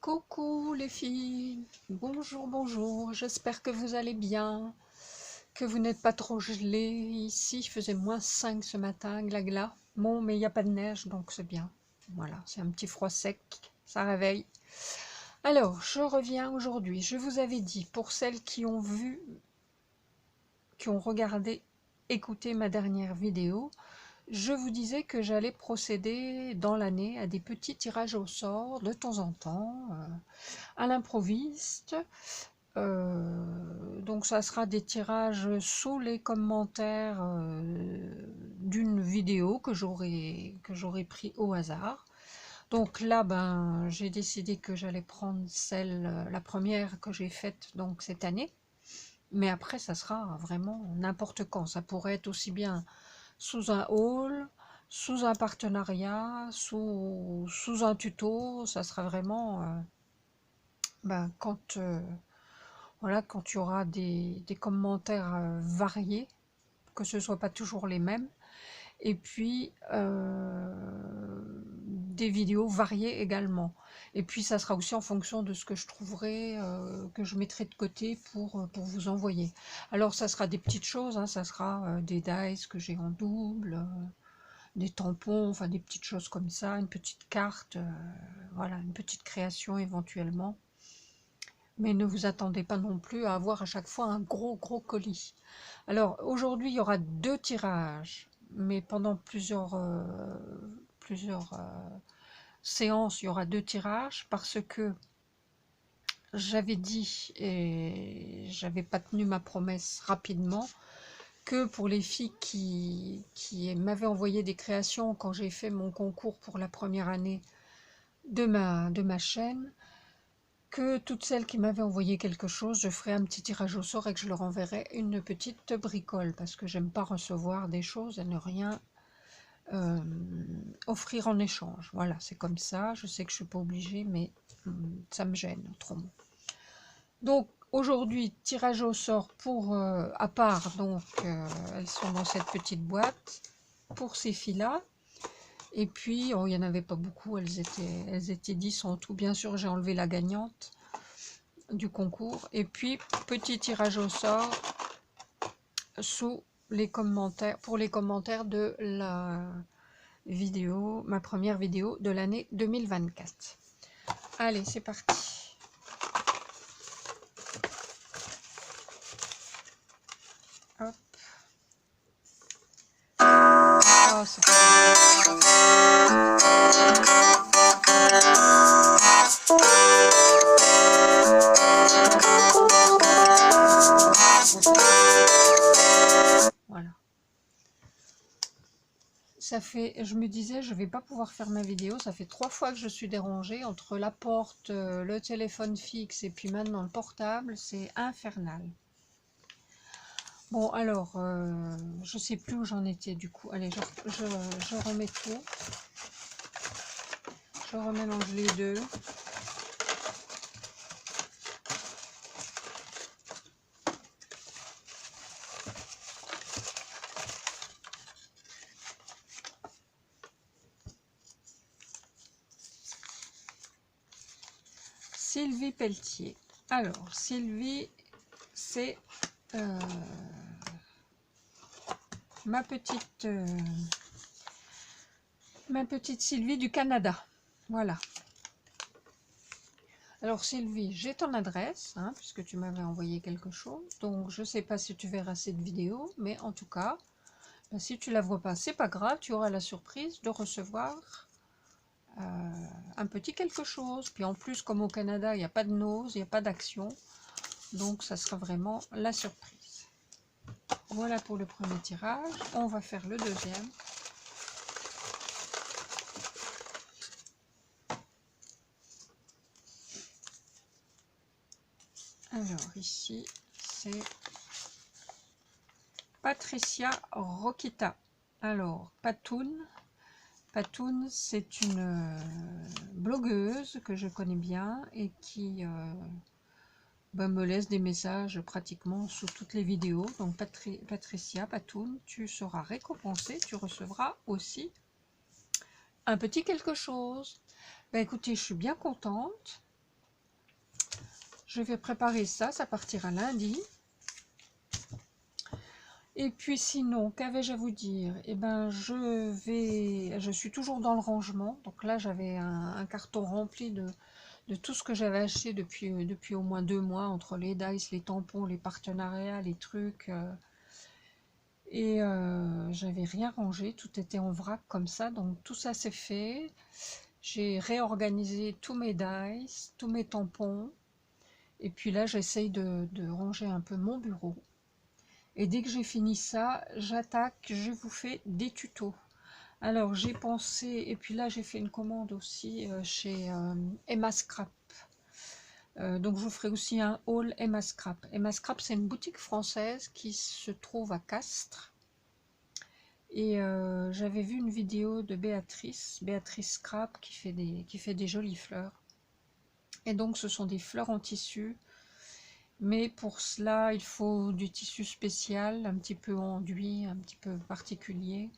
Coucou les filles, bonjour, bonjour, j'espère que vous allez bien, que vous n'êtes pas trop gelés. Ici, il faisait -5 ce matin, glas. Bon, mais il n'y a pas de neige, donc c'est bien. Voilà, c'est un petit froid sec, ça réveille. Alors, je reviens aujourd'hui. Je vous avais dit, pour celles qui ont vu, qui ont regardé, écouté ma dernière vidéo, je vous disais que j'allais procéder dans l'année à des petits tirages au sort de temps en temps, à l'improviste. Donc ça sera des tirages sous les commentaires d'une vidéo que j'aurais pris au hasard. Donc là, j'ai décidé que j'allais prendre la première que j'ai faite donc cette année. Mais après, ça sera vraiment n'importe quand. Ça pourrait être aussi bien sous un haul, sous un partenariat, sous un tuto. Ça sera vraiment quand voilà, quand tu auras des commentaires variés, que ce ne soit pas toujours les mêmes, et puis des vidéos variées également. Et puis ça sera aussi en fonction de ce que je trouverai, que je mettrai de côté pour vous envoyer. Alors ça sera des petites choses, hein, ça sera des dies que j'ai en double, des tampons, enfin des petites choses comme ça, une petite carte, voilà, une petite création éventuellement. Mais ne vous attendez pas non plus à avoir à chaque fois un gros colis. Alors aujourd'hui il y aura 2 tirages, mais pendant plusieurs séances il y aura 2 tirages parce que j'avais dit, et j'avais pas tenu ma promesse rapidement, que pour les filles qui m'avaient envoyé des créations quand j'ai fait mon concours pour la première année de ma chaîne, que toutes celles qui m'avaient envoyé quelque chose, je ferai un petit tirage au sort et que je leur enverrai une petite bricole, parce que j'aime pas recevoir des choses et ne rien offrir en échange. Voilà, c'est comme ça, je sais que je suis pas obligée, mais ça me gêne autrement. Donc aujourd'hui, tirage au sort pour, à part, donc elles sont dans cette petite boîte, pour ces filles-là. Et puis, oh, il n'y en avait pas beaucoup, elles étaient 10 en tout. Bien sûr, j'ai enlevé la gagnante du concours. Et puis, petit tirage au sort sous les commentaires, pour les commentaires de la vidéo, ma première vidéo de l'année 2024. Allez, c'est parti. Hop. Oh, c'est voilà. Ça fait, je me disais, je vais pas pouvoir faire ma vidéo, ça fait 3 fois que je suis dérangée, entre la porte, le téléphone fixe et puis maintenant le portable, c'est infernal. Bon, alors, je sais plus où j'en étais du coup. Allez, je remets tout. Je remélange les deux. Sylvie Pelletier. Alors, Sylvie, c'est ma petite Sylvie du Canada. Voilà. Alors Sylvie, j'ai ton adresse, hein, puisque tu m'avais envoyé quelque chose. Donc je ne sais pas si tu verras cette vidéo, mais en tout cas, si tu la vois pas, c'est pas grave, tu auras la surprise de recevoir un petit quelque chose. Puis en plus, comme au Canada, il n'y a pas de nose, il n'y a pas d'action. Donc ça sera vraiment la surprise. Voilà pour le premier tirage. On va faire le deuxième. Alors ici, c'est Patricia Rokita. Alors, Patoun, c'est une blogueuse que je connais bien et qui me laisse des messages pratiquement sous toutes les vidéos. Donc Patricia, Patoun, tu seras récompensée, tu recevras aussi un petit quelque chose. Écoutez, je suis bien contente. je vais préparer ça, ça partira lundi. Et puis sinon, qu'avais-je à vous dire? Eh ben, je suis toujours dans le rangement. Donc là, j'avais un carton rempli de tout ce que j'avais acheté depuis au moins 2 mois, entre les dice, les tampons, les partenariats, les trucs. Et j'avais rien rangé, tout était en vrac comme ça. Donc tout ça c'est fait. J'ai réorganisé tous mes dice, tous mes tampons. Et puis là, j'essaye de ranger un peu mon bureau. Et dès que j'ai fini ça, j'attaque, je vous fais des tutos. Alors j'ai pensé, et puis là j'ai fait une commande aussi chez Emma Scrap. Donc je vous ferai aussi un haul Emma Scrap. Emma Scrap, c'est une boutique française qui se trouve à Castres. Et j'avais vu une vidéo de Béatrice Scrap qui fait des jolies fleurs. Et donc ce sont des fleurs en tissu. Mais pour cela, il faut du tissu spécial, un petit peu enduit, un petit peu particulier.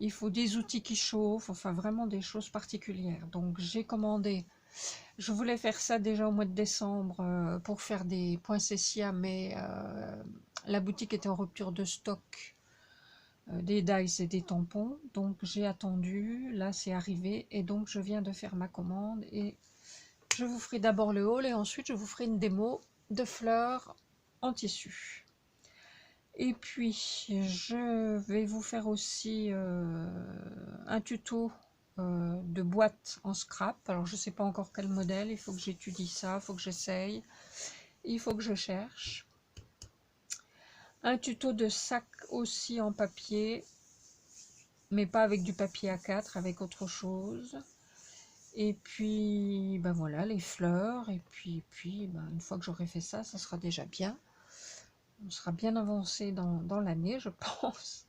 Il faut des outils qui chauffent, enfin vraiment des choses particulières. Donc j'ai commandé, je voulais faire ça déjà au mois de décembre pour faire des poinsettias, mais la boutique était en rupture de stock des dies et des tampons. Donc j'ai attendu, là c'est arrivé et donc je viens de faire ma commande. Et je vous ferai d'abord le haul et ensuite je vous ferai une démo de fleurs en tissu. Et puis je vais vous faire aussi un tuto de boîte en scrap. Alors je sais pas encore quel modèle, il faut que j'étudie ça, il faut que j'essaye, il faut que je cherche. Un tuto de sac aussi en papier, mais pas avec du papier A4, avec autre chose. Et puis, ben voilà, les fleurs. Et puis ben, une fois que j'aurai fait ça, ça sera déjà bien. On sera bien avancé dans l'année, je pense.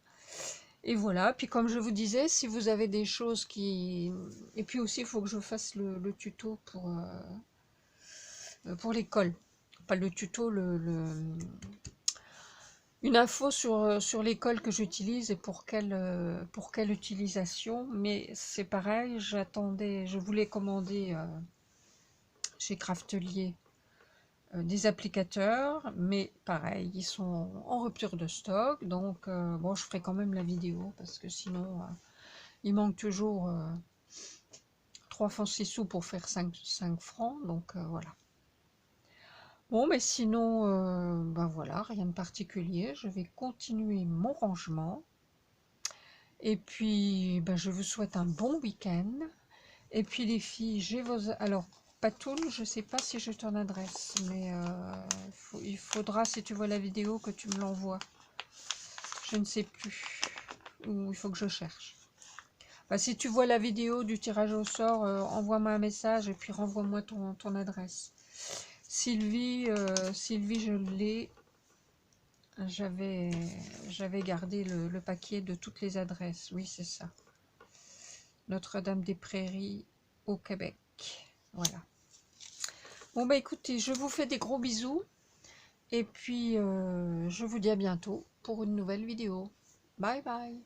Et voilà, puis comme je vous disais, si vous avez des choses qui... Et puis aussi, il faut que je fasse le tuto pour l'école. Pas le tuto, une info sur l'école que j'utilise et pour quelle utilisation. Mais c'est pareil, je voulais commander chez Craftelier des applicateurs, mais pareil, ils sont en rupture de stock, donc bon, je ferai quand même la vidéo, parce que sinon, il manque toujours 3 francs 6 sous pour faire 5 francs, donc voilà. Bon, mais sinon, ben voilà, rien de particulier, je vais continuer mon rangement, et puis ben, je vous souhaite un bon week-end, et puis les filles, j'ai vos... Alors, Patoul, je sais pas si j'ai ton adresse, mais il faudra, si tu vois la vidéo, que tu me l'envoies. Je ne sais plus. Ou il faut que je cherche. Enfin, si tu vois la vidéo du tirage au sort, envoie-moi un message et puis renvoie-moi ton adresse. Sylvie, Sylvie, je l'ai. J'avais gardé le paquet de toutes les adresses. Oui, c'est ça. Notre-Dame-des-Prairies au Québec. Voilà. Bon, bah écoutez, je vous fais des gros bisous. Et puis, je vous dis à bientôt pour une nouvelle vidéo. Bye bye.